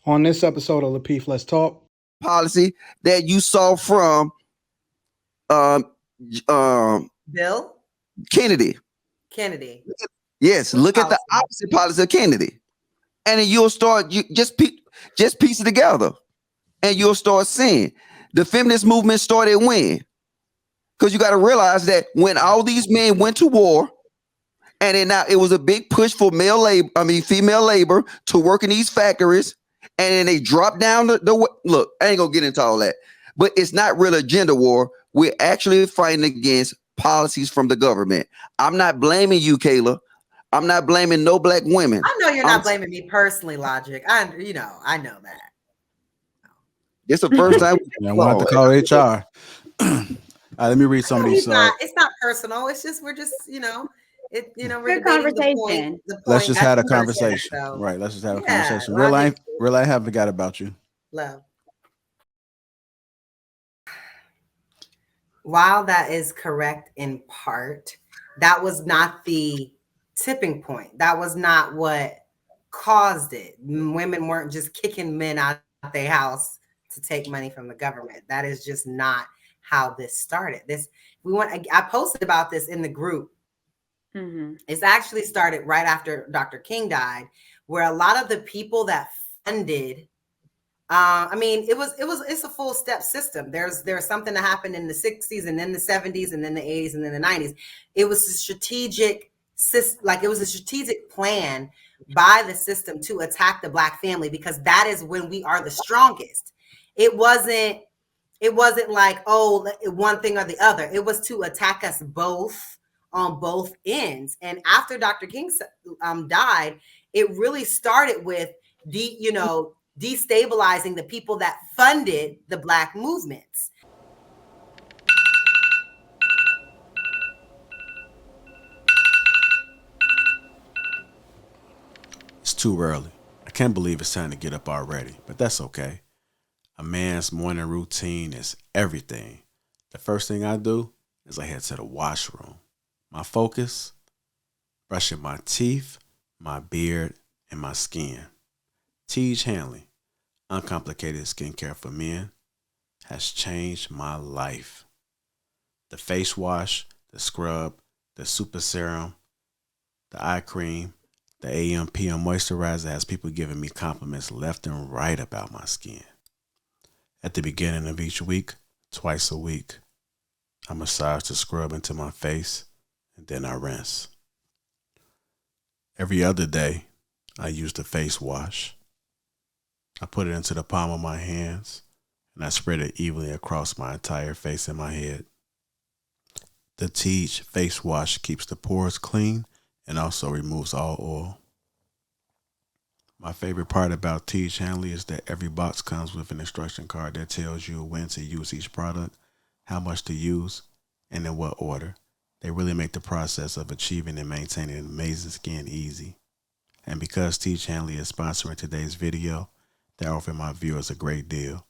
On this episode of Lapeef, Let's Talk. Policy that you saw from Bill Kennedy. Yes, look at the opposite policy of Kennedy. And then you'll start, you just piece it together. And you'll start seeing the feminist movement started when? Because you got to realize that when all these men went to war, and then now it was a big push for female labor to work in these factories, and then they dropped down the look, I ain't gonna get into all that, but it's not really a gender war. We're actually fighting against policies from the government. I'm not blaming you, Kayla. I'm not blaming no black women. I know you're not blaming me personally, Logic. I know that. It's the first time I want to call HR. Let me read some of these. It's not personal. It's just we're just we're good conversation. The point. Let's just have a conversation, so. Right? Let's just have a conversation. Real, I haven't forgot about you. Love. While that is correct in part, that was not the tipping point. That was not what caused it. Women weren't just kicking men out of their house to take money from the government. That is just not how this started. I posted about this in the group. Mm-hmm. It's actually started right after Dr. King died, where a lot of the people that funded, it's a full step system. There's something that happened in the 60s and then the 70s and then the 80s and then the 90s. It was a strategic plan by the system to attack the Black family, because that is when we are the strongest. It wasn't like, oh, one thing or the other. It was to attack us both on both ends. And after Dr. King died, it really started with destabilizing the people that funded the Black movements. It's too early. I can't believe it's time to get up already, but that's okay. A man's morning routine is everything. The first thing I do is I head to the washroom. My focus, brushing my teeth, my beard, and my skin. Tej Hanley, uncomplicated skincare for men, has changed my life. The face wash, the scrub, the super serum, the eye cream, the AM PM moisturizer has people giving me compliments left and right about my skin. At the beginning of each week, twice a week, I massage the scrub into my face and then I rinse. Every other day, I use the face wash. I put it into the palm of my hands and I spread it evenly across my entire face and my head. The Tej face wash keeps the pores clean and also removes all oil. My favorite part about Tej Hanley is that every box comes with an instruction card that tells you when to use each product, how much to use, and in what order. They really make the process of achieving and maintaining amazing skin easy. And because Tej Hanley is sponsoring today's video, they're offering my viewers a great deal.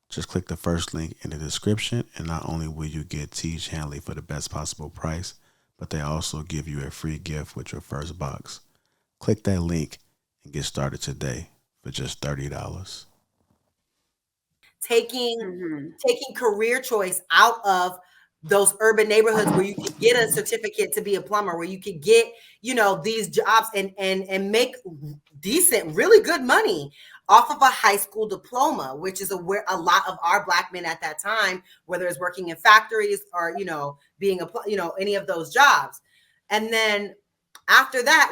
Just click the first link in the description, and not only will you get Tej Hanley for the best possible price, but they also give you a free gift with your first box. Click that link and get started today for just $30. Taking career choice out of those urban neighborhoods where you could get a certificate to be a plumber, where you could get, these jobs and make decent, really good money off of a high school diploma, which is where a lot of our Black men at that time, whether it's working in factories or, being any of those jobs. And then after that,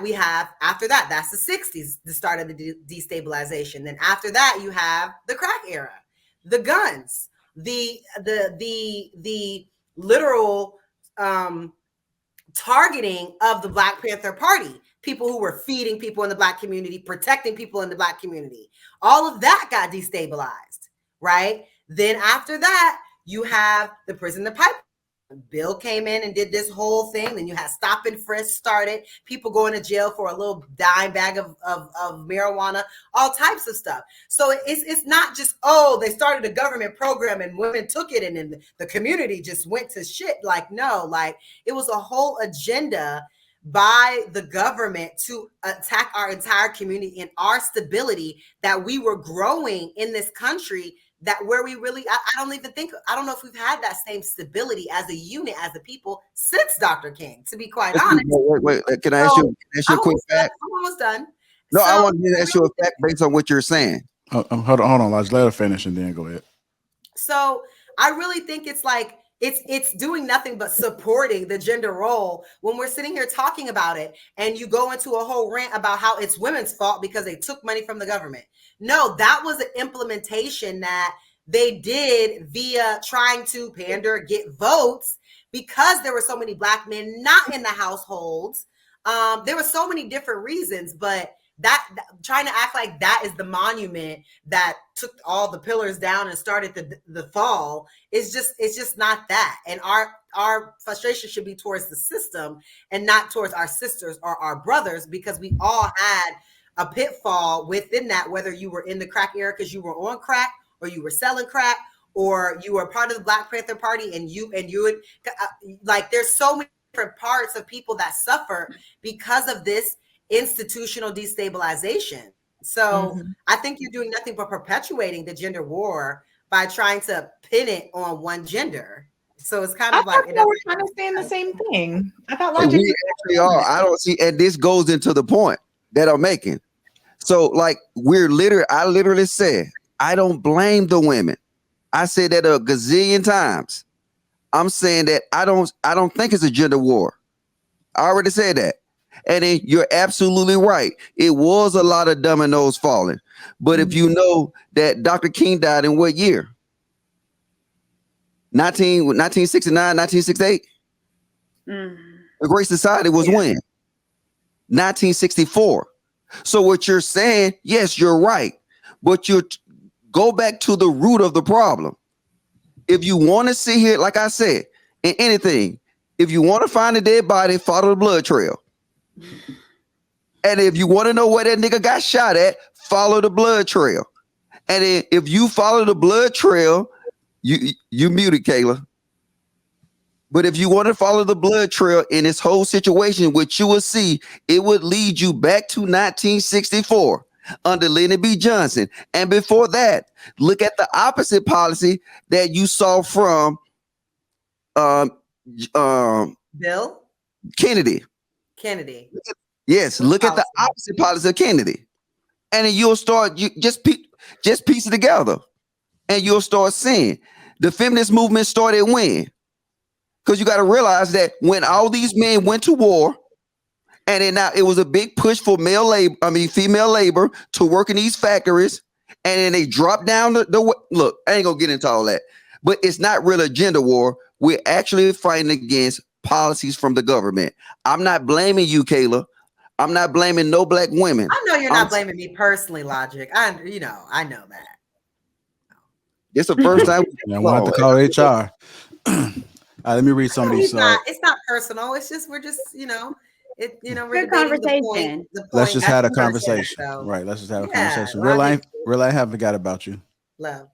that's the 60s, the start of the destabilization. Then after that, you have the crack era, the guns, the literal targeting of the Black Panther Party, people who were feeding people in the Black community, protecting people in the Black community. All of that got destabilized, right? Then after that, you have the prison to pipe. Bill came in and did this whole thing. Then you had stop and frisk started, people going to jail for a little dime bag of marijuana, all types of stuff. So it's not just, they started a government program and women took it and then the community just went to shit. Like, no, like it was a whole agenda by the government to attack our entire community and our stability, that we were growing in this country, that where we really, I don't know if we've had that same stability as a unit, as a people, since Dr. King, to be quite honest. Wait, can I ask you a quick fact? I'm almost done. No, I want to ask you a fact based on what you're saying. Hold on, Lodge. Let her finish and then go ahead. So I really think it's like, it's doing nothing but supporting the gender role when we're sitting here talking about it, and you go into a whole rant about how it's women's fault because they took money from the government. No, that was an implementation that they did via trying to pander, get votes, because there were so many Black men not in the households. There were so many different reasons, but that trying to act like that is the monument that took all the pillars down and started the fall is just, it's just not that. And our frustration should be towards the system and not towards our sisters or our brothers, because we all had a pitfall within that, whether you were in the crack era because you were on crack, or you were selling crack, or you were part of the Black Panther Party, and you would like, there's so many different parts of people that suffer because of this institutional destabilization. So I think you're doing nothing but perpetuating the gender war by trying to pin it on one gender. So it's kind of like we're kind of saying the same thing. I thought Logic. We actually are. I don't see, and this goes into the point that I'm making. So, like, I literally said, I don't blame the women. I said that a gazillion times. I'm saying that I don't think it's a gender war. I already said that. And then you're absolutely right. It was a lot of dominoes falling. But if you know that Dr. King died in what year? 1969, 1968? The Great Society was when? 1964. So what you're saying, yes, you're right. But you go back to the root of the problem. If you want to sit here, like I said, in anything, if you want to find a dead body, follow the blood trail. And if you want to know where that nigga got shot at, follow the blood trail. And then if you follow the blood trail, you muted, Kayla. But if you want to follow the blood trail in this whole situation, which you will see, it would lead you back to 1964 under Lyndon B. Johnson. And before that, look at the opposite policy that you saw from Bill Kennedy. Yes, look at the opposite policy of Kennedy. And then you'll start, just piece it together. And you'll start seeing the feminist movement started when? Because you got to realize that when all these men went to war, and then now it was a big push for female labor to work in these factories, and then they dropped down the look, I ain't gonna get into all that, but it's not really a gender war. We're actually fighting against policies from the government. I'm not blaming you, Kayla. I'm not blaming no Black women. I know you're not blaming me personally, Logic. I know that. It's the first time. We'll have to call HR. Let me read some of these. It's not personal. It's just we're just we're good conversation. Let's just have a conversation, right? Let's just have a conversation. Real, I haven't forgot about you. Love.